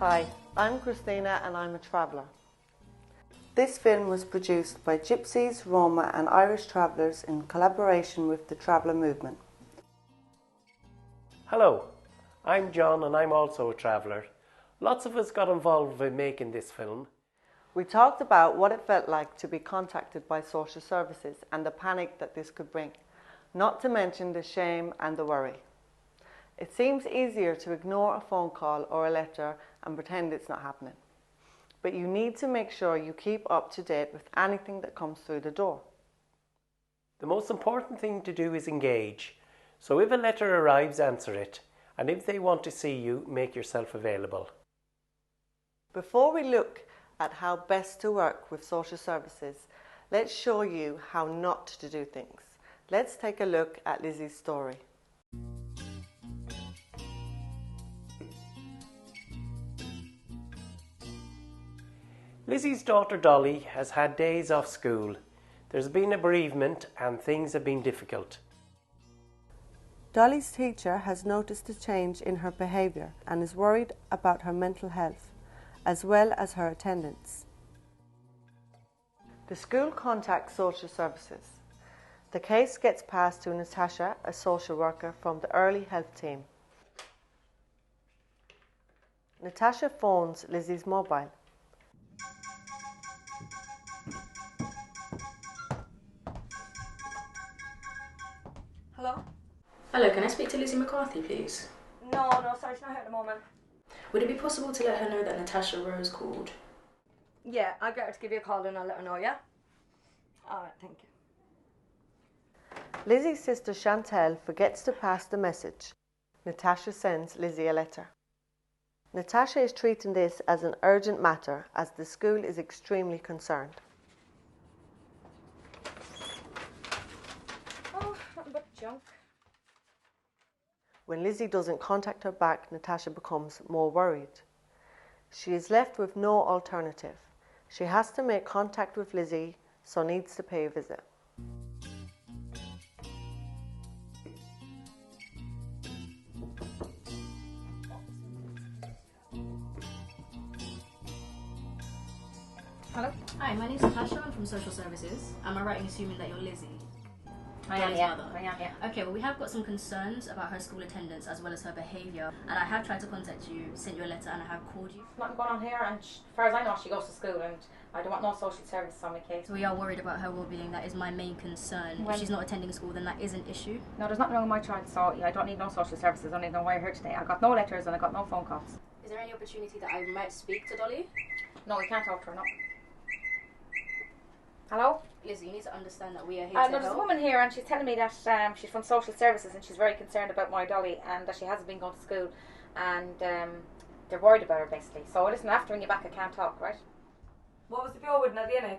Hi, I'm Christina and I'm a traveller. This film was produced by Gypsies, Roma and Irish Travellers in collaboration with the Traveller Movement. Hello, I'm John and I'm also a traveller. Lots of us got involved in making this film. We talked about what it felt like to be contacted by social services and the panic that this could bring, not to mention the shame and the worry. It seems easier to ignore a phone call or a letter and pretend it's not happening. But you need to make sure you keep up to date with anything that comes through the door. The most important thing to do is engage. So if a letter arrives, answer it. And if they want to see you, make yourself available. Before we look at how best to work with social services, let's show you how not to do things. Let's take a look at Lizzie's story. Lizzie's daughter Dolly has had days off school. There's been a bereavement and things have been difficult. Dolly's teacher has noticed a change in her behaviour and is worried about her mental health, as well as her attendance. The school contacts social services. The case gets passed to Natasha, a social worker from the early health team. Natasha phones Lizzie's mobile. Hello? Hello, can I speak to Lizzie McCarthy, please? No, sorry, she's not here at the moment. Would it be possible to let her know that Natasha Rose called? Yeah, I'll get her to give you a call and I'll let her know, yeah? Alright, thank you. Lizzie's sister Chantel forgets to pass the message. Natasha sends Lizzie a letter. Natasha is treating this as an urgent matter as the school is extremely concerned. Oh, nothing but junk. When Lizzie doesn't contact her back, Natasha becomes more worried. She is left with no alternative. She has to make contact with Lizzie, so needs to pay a visit. Hello? Hi, my name's Natasha. I'm from Social Services. Am I right in assuming that you're Lizzie? I am, yeah. Okay, well we have got some concerns about her school attendance as well as her behaviour, and I have tried to contact you, sent you a letter, and I have called you. Nothing going on here, and as far as I know, she goes to school, and I don't want no social services on my case. So we are worried about her well-being. That is my main concern. Well, if she's not attending school, then that is an issue. No, there's nothing wrong with my child, so yeah, I don't need no social services. I don't even know why you're here today. I got no letters and I got no phone calls. Is there any opportunity that I might speak to Dolly? No, we can't talk to her, no. Hello? Lizzie, you need to understand that we are here No, to there's a help. woman here and she's telling me that she's from social services and she's very concerned about my Dolly and that she hasn't been going to school and they're worried about her basically. So listen, I have to ring you back, I can't talk, right? What was the bill with Nadia?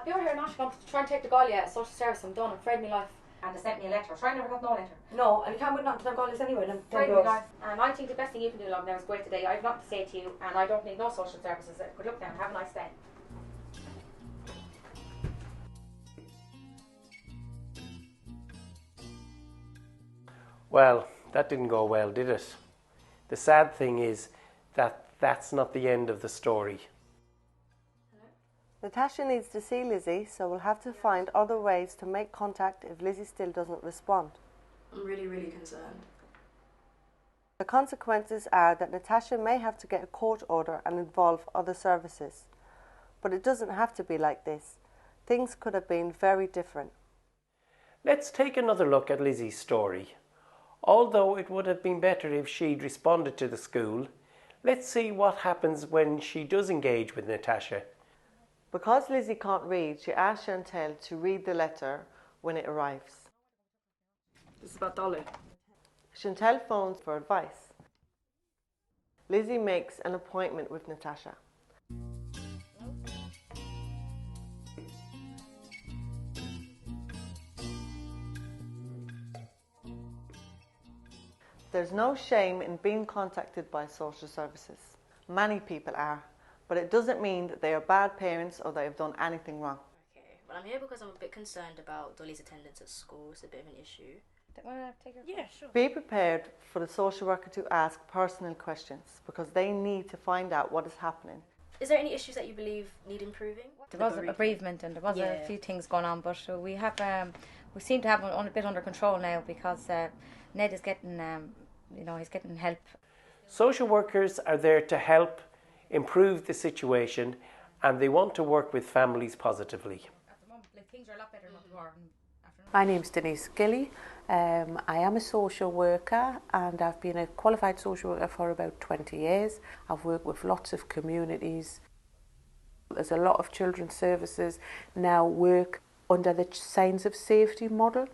You're here now, she's going to try and take the Galia at social service. I'm done, I'm afraid of my life. And they sent me a letter. So I never got no letter. No, and you can't win nothing to them Gaulies anyway. Afraid of my life. And I think the best thing you can do, love, now is go out today. I have nothing to say to you and I don't need no social services. Good luck now, have a nice day. Well, that didn't go well, did it? The sad thing is that that's not the end of the story. Natasha needs to see Lizzie, so we'll have to find other ways to make contact if Lizzie still doesn't respond. I'm really, really concerned. The consequences are that Natasha may have to get a court order and involve other services. But it doesn't have to be like this. Things could have been very different. Let's take another look at Lizzie's story. Although it would have been better if she'd responded to the school, let's see what happens when she does engage with Natasha. Because Lizzie can't read, she asks Chantel to read the letter when it arrives. This is about Dolly. Chantel phones for advice. Lizzie makes an appointment with Natasha. There's no shame in being contacted by social services. Many people are, but it doesn't mean that they are bad parents or they have done anything wrong. Okay, well I'm here because I'm a bit concerned about Dolly's attendance at school. It's a bit of an issue. Yeah, sure. Be prepared for the social worker to ask personal questions because they need to find out what is happening. Is there any issues that you believe need improving? There was a bereavement and there was a few things going on, but we seem to have it a bit under control now because Ned is getting, he's getting help. Social workers are there to help improve the situation, and they want to work with families positively. At the moment, things are a lot better than what they were. My name's Denise Gilly. I am a social worker and I've been a qualified social worker for about 20 years. I've worked with lots of communities. There's a lot of children's services now work under the signs of safety model,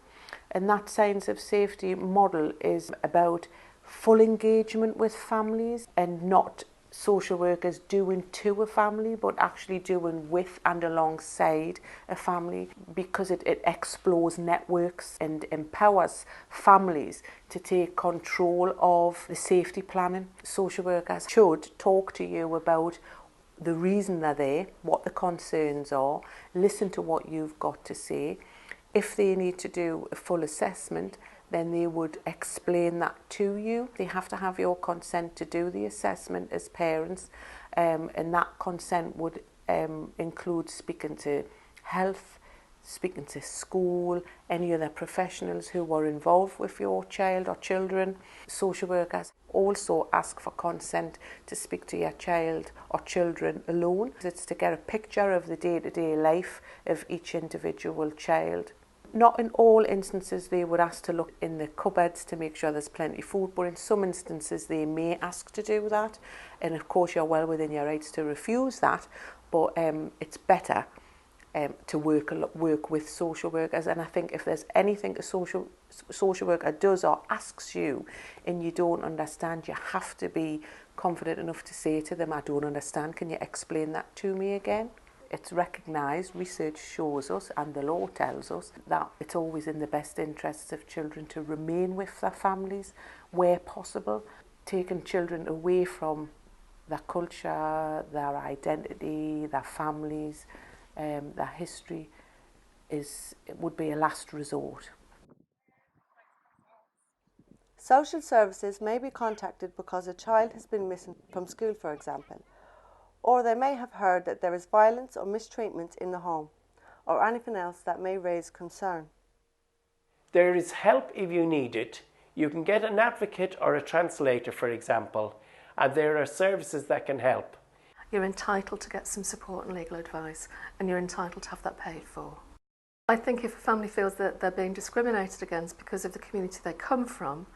and that signs of safety model is about full engagement with families and not social workers doing to a family but actually doing with and alongside a family, because it explores networks and empowers families to take control of the safety planning. Social workers should talk to you about the reason they're there, what the concerns are, listen to what you've got to say. If they need to do a full assessment, then they would explain that to you. They have to have your consent to do the assessment as parents, and that consent would include speaking to health, speaking to school, any other professionals who are involved with your child or children. Social workers also ask for consent to speak to your child or children alone. It's to get a picture of the day-to-day life of each individual child. Not in all instances they would ask to look in the cupboards to make sure there's plenty of food, but in some instances they may ask to do that, and of course you're well within your rights to refuse that, but it's better to work with social workers. And I think if there's anything a social worker does or asks you and you don't understand, you have to be confident enough to say to them, I don't understand, can you explain that to me again? It's recognised, research shows us and the law tells us that it's always in the best interests of children to remain with their families where possible. Taking children away from their culture, their identity, their families, their history would be a last resort. Social services may be contacted because a child has been missing from school, for example, or they may have heard that there is violence or mistreatment in the home, or anything else that may raise concern. There is help if you need it. You can get an advocate or a translator, for example, and there are services that can help. You're entitled to get some support and legal advice, and you're entitled to have that paid for. I think if a family feels that they're being discriminated against because of the community they come from,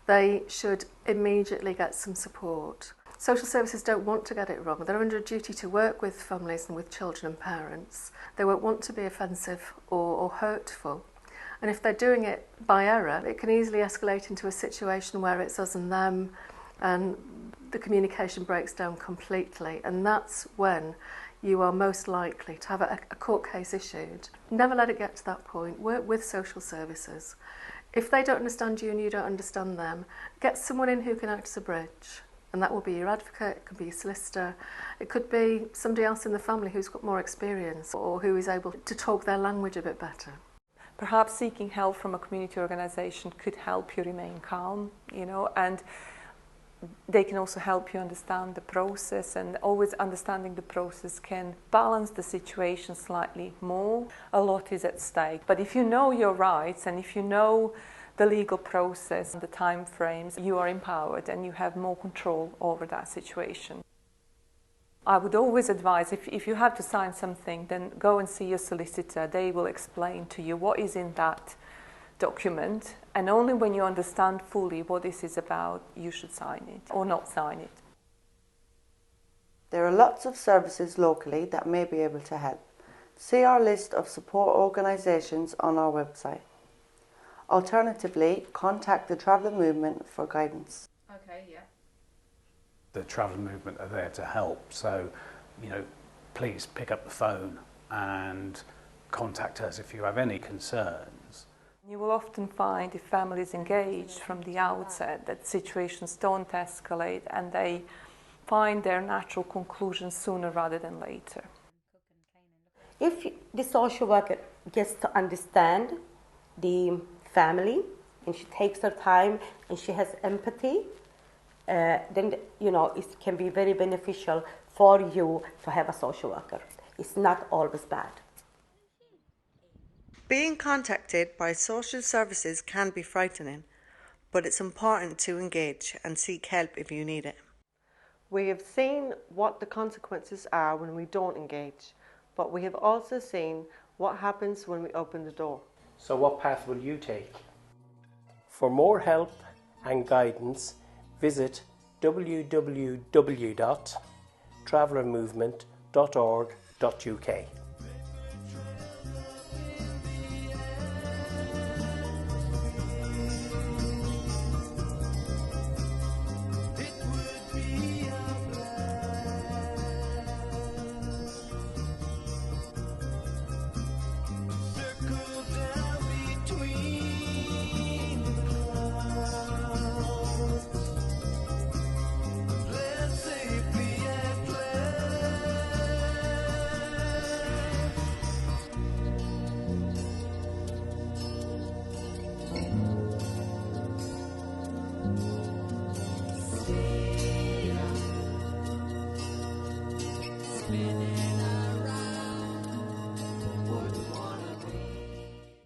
they should immediately get some support. Social services don't want to get it wrong. They're under a duty to work with families and with children and parents. They won't want to be offensive or hurtful. And if they're doing it by error, it can easily escalate into a situation where it's us and them, and the communication breaks down completely. And that's when you are most likely to have a court case issued. Never let it get to that point. Work with social services. If they don't understand you and you don't understand them, get someone in who can act as a bridge. And that will be your advocate, it could be your solicitor, it could be somebody else in the family who's got more experience or who is able to talk their language a bit better. Perhaps seeking help from a community organisation could help you remain calm, and they can also help you understand the process, and always understanding the process can balance the situation slightly more. A lot is at stake. But if you know your rights and if you know the legal process and the time frames, you are empowered and you have more control over that situation. I would always advise, if you have to sign something, then go and see your solicitor. They will explain to you what is in that document, and only when you understand fully what this is about, you should sign it or not sign it. There are lots of services locally that may be able to help. See our list of support organisations on our website. Alternatively, contact the Traveller Movement for guidance. Okay, yeah. The Traveller Movement are there to help, so, please pick up the phone and contact us if you have any concerns. You will often find, if families engaged from the outset, that situations don't escalate and they find their natural conclusions sooner rather than later. If the social worker gets to understand the family and she takes her time and she has empathy, then it can be very beneficial for you to have a social worker. It's not always bad. Being contacted by social services can be frightening, but it's important to engage and seek help if you need it. We have seen what the consequences are when we don't engage, but we have also seen what happens when we open the door. So what path will you take? For more help and guidance, visit www.travellermovement.org.uk.